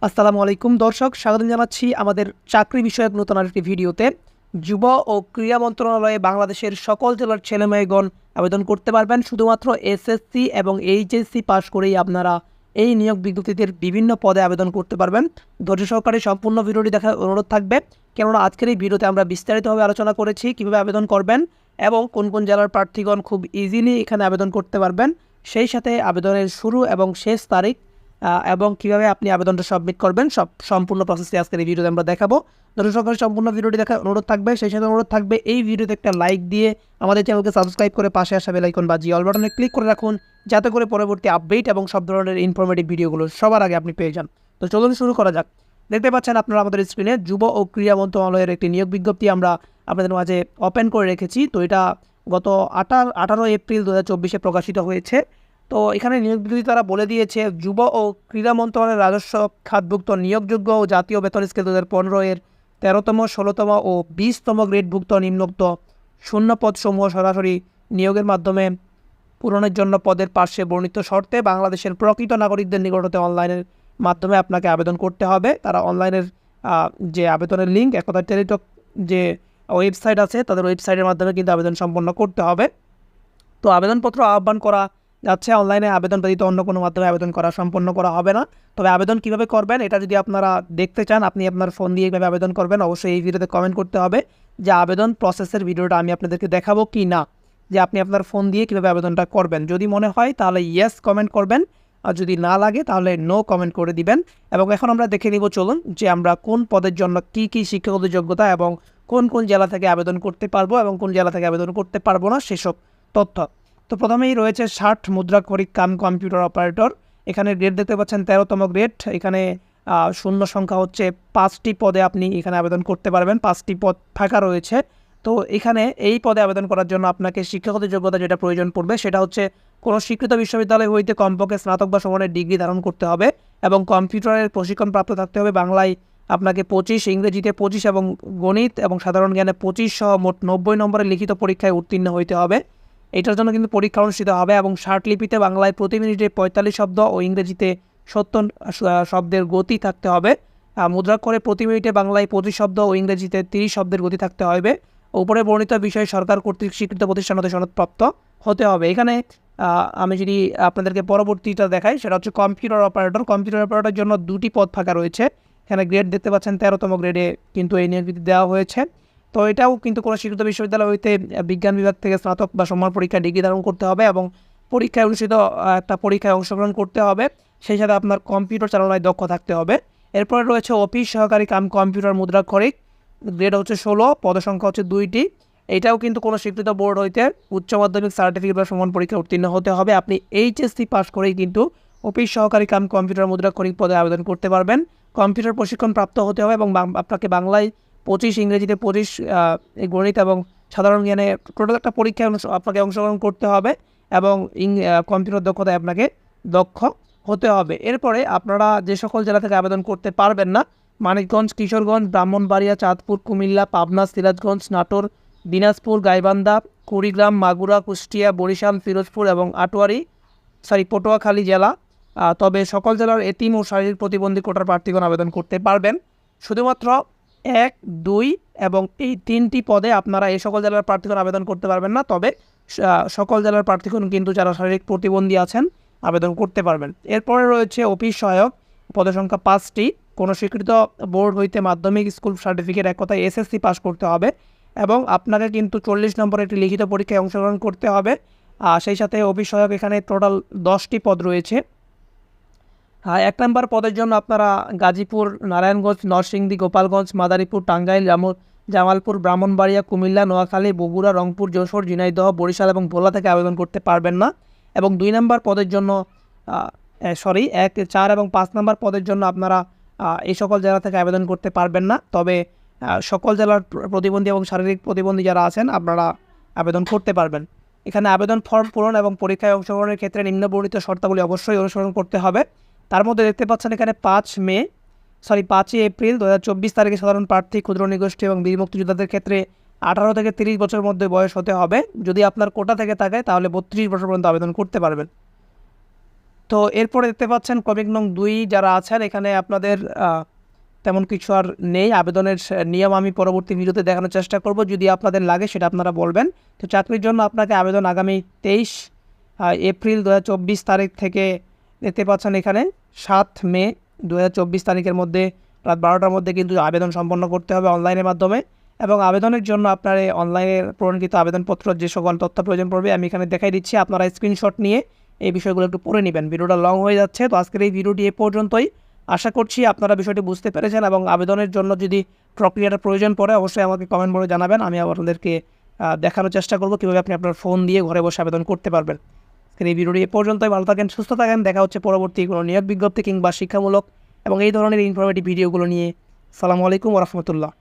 আসসালামু আলাইকুম দর্শক, স্বাগতম জানাচ্ছি আমাদের চাকরি বিষয়ক নতুন আরেকটি ভিডিওতে। যুব ও ক্রীড়া মন্ত্রণালয়ে বাংলাদেশের সকল জেলার ছেলেমেয়েগণ আবেদন করতে পারবেন। শুধুমাত্র এসএসসি এবং এইচএসসি পাস করেই আপনারা এই নিয়োগ বিজ্ঞপ্তিতে বিভিন্ন পদে আবেদন করতে পারবেন। ধৈর্য সহকারে সম্পূর্ণ ভিডিওটি দেখার অনুরোধ থাকবে, কেননা আজকের এই ভিডিওতে আমরা বিস্তারিতভাবে আলোচনা করেছি কীভাবে আবেদন করবেন এবং কোন কোন জেলার প্রার্থীগণ খুব ইজিলি এখানে আবেদন করতে পারবেন, সেই সাথে আবেদনের শুরু এবং শেষ তারিখ এবং কীভাবে আপনি আবেদনটা সাবমিট করবেন সম্পূর্ণ প্রসেসটি আজকের এই ভিডিওতে আমরা দেখাবো। ধৈর্য সহকারে সম্পূর্ণ ভিডিওটি দেখার অনুরোধ থাকবে। সেই সাথে অনুরোধ থাকবে এই ভিডিওতে একটা লাইক দিয়ে আমাদের চ্যানেলকে সাবস্ক্রাইব করে পাশে আসা বেল আইকন বা অল বাটনে ক্লিক করে রাখুন, যাতে করে পরবর্তী আপডেট এবং সব ধরনের ইনফরমেটিভ ভিডিওগুলো সবার আগে আপনি পেয়ে যান। তো চলুন শুরু করা যাক। দেখতে পাচ্ছেন আপনারা আমাদের স্ক্রিনে যুব ও ক্রীড়া মন্ত্রণালয়ের একটি নিয়োগ বিজ্ঞপ্তি আমরা আপনাদের মাঝে ওপেন করে রেখেছি। তো এটা গত 18 এপ্রিল 2024 প্রকাশিত হয়েছে। তো এখানে নিয়োগ বিজ্ঞপ্তি তারা বলে দিয়েছে, যুব ও ক্রীড়া মন্ত্রণালয়ের রাজস্ব খাতভুক্ত নিয়োগযোগ্য ও জাতীয় বেতন স্কেল 2015 এর 13তম, 16তম ও 20তম গ্রেডভুক্ত নিম্নোক্ত শূন্য পদসমূহ সরাসরি নিয়োগের মাধ্যমে পূরণের জন্য পদের পার্শ্বে বর্ণিত শর্তে বাংলাদেশের প্রকৃত নাগরিকদের নিকট হতে অনলাইনের মাধ্যমে আপনাকে আবেদন করতে হবে। তারা অনলাইনের যে আবেদনের লিঙ্ক, একদা টেলিটক যে ওয়েবসাইট আছে, তাদের ওয়েবসাইটের মাধ্যমে কিন্তু আবেদন সম্পন্ন করতে হবে। তো আবেদনপত্র আহ্বান করা যাচ্ছে, অনলাইনে আবেদন ব্যতীত অন্য কোনো মাধ্যমে আবেদন করা সম্পন্ন করা হবে না। তবে আবেদন কীভাবে করবেন এটা যদি আপনারা দেখতে চান, আপনি আপনার ফোন দিয়ে কীভাবে আবেদন করবেন অবশ্যই এই ভিডিওতে কমেন্ট করতে হবে যে আবেদন প্রসেসের ভিডিওটা আমি আপনাদেরকে দেখাবো কি না, যে আপনি আপনার ফোন দিয়ে কীভাবে আবেদনটা করবেন। যদি মনে হয় তাহলে ইয়েস কমেন্ট করবেন, আর যদি না লাগে তাহলে নো কমেন্ট করে দিবেন। এবং এখন আমরা দেখে নিব, চলুন, যে আমরা কোন পদের জন্য কী কী শিক্ষাগত যোগ্যতা এবং কোন কোন জেলা থেকে আবেদন করতে পারবো এবং কোন জেলা থেকে আবেদন করতে পারবো না সেসব তথ্য। তো প্রথমেই রয়েছে 60 মুদ্রাক্ষরিক কাম কম্পিউটার অপারেটর। এখানে গ্রেড দেখতে পাচ্ছেন 13তম গ্রেড। এখানে শূন্য সংখ্যা হচ্ছে 5টি পদে আপনি এখানে আবেদন করতে পারবেন, 5টি পদ ফাঁকা রয়েছে। তো এখানে এই পদে আবেদন করার জন্য আপনাকে শিক্ষাগত যোগ্যতা যেটা প্রয়োজন পড়বে সেটা হচ্ছে কোনো স্বীকৃত বিশ্ববিদ্যালয় হইতে কমপক্ষে স্নাতক বা সমানের ডিগ্রি ধারণ করতে হবে এবং কম্পিউটারের প্রশিক্ষণ প্রাপ্ত থাকতে হবে। বাংলায় আপনাকে 25, ইংরেজিতে 25 এবং গণিত এবং সাধারণ জ্ঞানে 25 সহ মোট 90 নম্বরের লিখিত পরীক্ষায় উত্তীর্ণ হইতে হবে। এটার জন্য কিন্তু পরীক্ষা অনুষ্ঠিত হবে এবং লিপিতে বাংলায় প্রতি মিনিটে 45 শব্দ ও ইংরেজিতে 70 শব্দের গতি থাকতে হবে। মুদ্রাক্ষরে প্রতি মিনিটে বাংলায় 25 শব্দ ও ইংরেজিতে 30 শব্দের গতি থাকতে হবে। উপরে বর্ণিত বিষয় সরকার কর্তৃক স্বীকৃত প্রতিষ্ঠান হতে সনদপ্রাপ্ত হতে হবে। এখানে আমি যদি আপনাদেরকে পরবর্তীটা দেখাই, সেটা হচ্ছে কম্পিউটার অপারেটর। কম্পিউটার অপারেটরের জন্য 2টি পদ ফাঁকা রয়েছে। এখানে গ্রেড দেখতে পাচ্ছেন 13তম গ্রেডে কিন্তু এই নিয়োগ দেওয়া হয়েছে। তো এটাও কিন্তু কোনো স্বীকৃত বিশ্ববিদ্যালয় হইতে বিজ্ঞান বিভাগ থেকে স্নাতক বা সমান পরীক্ষায় ডিগ্রি ধারণ করতে হবে এবং পরীক্ষায় অনুষ্ঠিত একটা পরীক্ষায় অংশগ্রহণ করতে হবে। সেই সাথে আপনার কম্পিউটার চালনায় দক্ষ থাকতে হবে। এরপরে রয়েছে অফিস সহকারী কাম কম্পিউটার মুদ্রাক্ষরিক। গ্রেড হচ্ছে 16, পদসংখ্যা হচ্ছে 2টি। এটাও কিন্তু কোনো স্বীকৃত বোর্ড হইতে উচ্চ মাধ্যমিক সার্টিফিকেট বা সমান পরীক্ষা উত্তীর্ণ হতে হবে। আপনি এইচএসসি পাস করেই কিন্তু অফিস সহকারী কাম কম্পিউটার মুদ্রাক্ষরিক পদে আবেদন করতে পারবেন। কম্পিউটার প্রশিক্ষণ প্রাপ্ত হতে হবে এবং আপনাকে বাংলায় 25, ইংরেজিতে 25, গণিত এবং সাধারণ জ্ঞানে টোটাল একটা পরীক্ষায় আপনাকে অংশগ্রহণ করতে হবে এবং কম্পিউটার দক্ষতায় আপনাকে দক্ষ হতে হবে। এরপরে আপনারা যে সকল জেলা থেকে আবেদন করতে পারবেন না, মানিকগঞ্জ, কিশোরগঞ্জ, ব্রাহ্মণবাড়িয়া, চাঁদপুর, কুমিল্লা, পাবনা, সিরাজগঞ্জ, নাটোর, দিনাজপুর, গাইবান্ধা, কুড়িগ্রাম, মাগুরা, কুষ্টিয়া, বরিশাল, ফিরোজপুর এবং পটুয়াখালী জেলা। তবে সকল জেলার এতিম ও শারীরিক প্রতিবন্ধী কোটার প্রার্থীগণ আবেদন করতে পারবেন। শুধুমাত্র 1, 2 এবং এই 3টি পদে আপনারা এই সকল জেলার প্রার্থীগণ আবেদন করতে পারবেন না। তবে সকল জেলার প্রার্থীগণ কিন্তু যারা শারীরিক প্রতিবন্ধী আছেন আবেদন করতে পারবেন। এরপরে রয়েছে অফিস সহায়ক, পদসংখ্যা 5টি। কোনো স্বীকৃত বোর্ড হইতে মাধ্যমিক স্কুল সার্টিফিকেট, এক কথায় এসএসসি পাস করতে হবে এবং আপনাকে কিন্তু 40 নম্বরের একটি লিখিত পরীক্ষায় অংশগ্রহণ করতে হবে। সেই সাথে অফিস সহায়ক এখানে টোটাল 10টি পদ রয়েছে। 1 নম্বর পদের জন্য আপনারা গাজীপুর, নারায়ণগঞ্জ, নরসিংদী, গোপালগঞ্জ, মাদারীপুর, টাঙ্গাইল, জামালপুর, ব্রাহ্মণবাড়িয়া, কুমিল্লা, নোয়াখালী, বগুড়া, রংপুর, যশোর, ঝিনাইদহ, বরিশাল এবং ভোলা থেকে আবেদন করতে পারবেন না। এবং 2 নম্বর পদের জন্য 4 এবং 5 নম্বর পদের জন্য আপনারা এই সকল জেলা থেকে আবেদন করতে পারবেন না। তবে সকল জেলার প্রতিবন্ধী এবং শারীরিক প্রতিবন্ধী যারা আছেন আপনারা আবেদন করতে পারবেন। এখানে আবেদন ফর্ম পূরণ এবং পরীক্ষায় অংশগ্রহণের ক্ষেত্রে নিম্নবর্ণিত শর্তাবলী অবশ্যই অনুসরণ করতে হবে। তার মধ্যে দেখতে পাচ্ছেন এখানে 5 এপ্রিল 2024 তারিখে সাধারণ প্রার্থী, ক্ষুদ্র নিগোষ্ঠী এবং বীর মুক্তিযোদ্ধাদের ক্ষেত্রে 18 থেকে 30 বছরের মধ্যে বয়স হতে হবে। যদি আপনার কোটা থেকে থাকে তাহলে 32 বছর পর্যন্ত আবেদন করতে পারবেন। তো এরপরে দেখতে পাচ্ছেন ক্রমিক নং 2 যারা আছেন এখানে আপনাদের তেমন কিছু আর নেই। আবেদনের নিয়ম আমি পরবর্তী ভিডিওতে দেখানোর চেষ্টা করব, যদি আপনাদের লাগে সেটা আপনারা বলবেন। তো চাকরির জন্য আপনাকে আবেদন আগামী 23 এপ্রিল 2024 তারিখ থেকে দেখতে পাচ্ছেন এখানে 7 মে 2024 তারিখের মধ্যে রাত 12টার মধ্যে কিন্তু আবেদন সম্পন্ন করতে হবে অনলাইনের মাধ্যমে। এবং আবেদনের জন্য আপনার এই অনলাইনে প্রণীত আবেদনপত্র যে সকল তথ্য প্রয়োজন পড়বে আমি এখানে দেখাই দিচ্ছি, আপনারা স্ক্রিনশট নিয়ে এই বিষয়গুলো একটু পড়ে নেবেন। ভিডিওটা লং হয়ে যাচ্ছে, তো আজকের এই ভিডিওটি এ পর্যন্তই। আশা করছি আপনারা বিষয়টি বুঝতে পেরেছেন এবং আবেদনের জন্য যদি প্রক্রিয়াটা প্রয়োজন পড়ে অবশ্যই আমাকে কমেন্ট করে জানাবেন, আমি আপনাদেরকে দেখানোর চেষ্টা করব কীভাবে আপনি আপনার ফোন দিয়ে ঘরে বসে আবেদন করতে পারবেন। এই ভিডিওটি এ পর্যন্তই। ভালো থাকেন, সুস্থ থাকেন, দেখা হচ্ছে পরবর্তী কোনো নিয়োগ বিজ্ঞপ্তি কিংবা শিক্ষামূলক এবং এই ধরনের ইনফরমেটিভ ভিডিওগুলো নিয়ে। আসসালামু আলাইকুম ওয়া রাহমাতুল্লাহ।